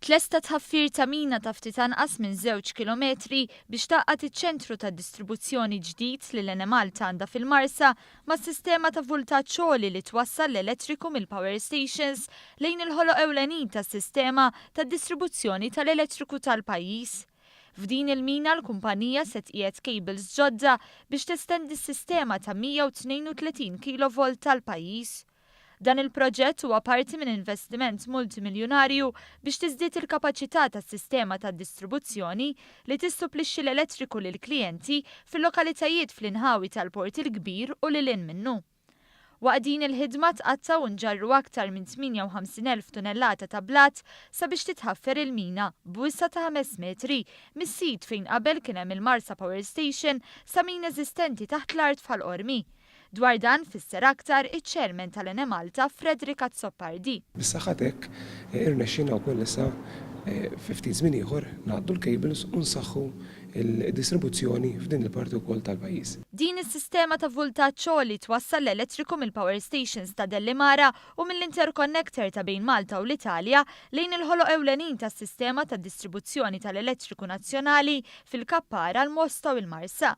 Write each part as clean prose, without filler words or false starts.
Tlesta T-Tħaffir ta' Mina ta' ftit anqas minn 2 kilometri biex taqqat iċ-ċentru ta' distribuzzjoni ġdid li l-Enemalta għandha fil-Marsa ma' sistema ta' voltaġġ għoli li twassal l-elettriku mill-power stations lejn il-ħoloq ewlenin tas-sistema tad distribuzzjoni tal-elettriku tal-pajjiż. F'din il-mina l-kumpanija se tqiegħed cables ġodda biex testendi s-sistema ta' 132 kV tal-pajjiż. Dan il-proġett huwa parti minn investiment multimiljonarju biex tiżdied il-kapaċità tas-sistema tad-distribuzzjoni li tissupplixxi l-elettriku lil klijenti fil-lokalitajiet fl-inħawi tal-Port il-Kbir u lil hinn minnu. Waqt din il-ħidma tqattaw nġarru aktar minn 58,000 tunellata ta' blat sabiex titħaffer il-mina b'wissa ta' 5 metri mis-sit fejn qabel kien hemm il-Marsa Power Station sa min eżistenti taħt l-art f'Ħal Qormi. Dwar dan fisser aktar iċ-ċermen tal-Enemalta Fredrika Tsoppardi. Bis-saħħa hekk irnexxina wkoll issa fi ftit żmien ieħor ngħaddu l-cables u nsaħħu il-distribuzzjoni f'din il-parti wkoll tal-pajjiż. Din is-sistema ta' voltaġġ għoli twassal l-elettriku mill-power stations ta' Dellimara u mill-interconnector ta' bejn Malta u l-Italja lejn il-ħoloq ewlenin tas-sistema tad distribuzzjoni tal-elettriku nazzjonali fil-Kappara l-Mosta u l-Marsa.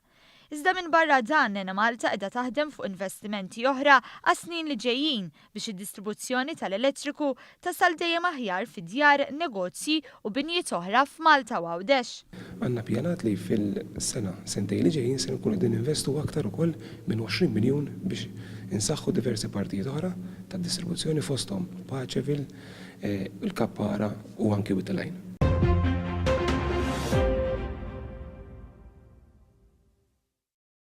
Iżda minn barra dan l-Enemalta qiegħda taħdem fuq investimenti oħra għas-snin li ġejjin biex id-distribuzzjoni tal-elettriku tasal dejjem aħjar fid-djar, negozji u binjiet oħra f'Malta u Għawdex. Għandna pjanat li fil-sena sentejn li ġejjin se nkunu qegħdin investu aktar ukoll minn 20 miljun biex insaħħu diversi partijiet oħra tad-distribuzzjoni fosthom Paċevil, il-Kappara u anke Witilajn.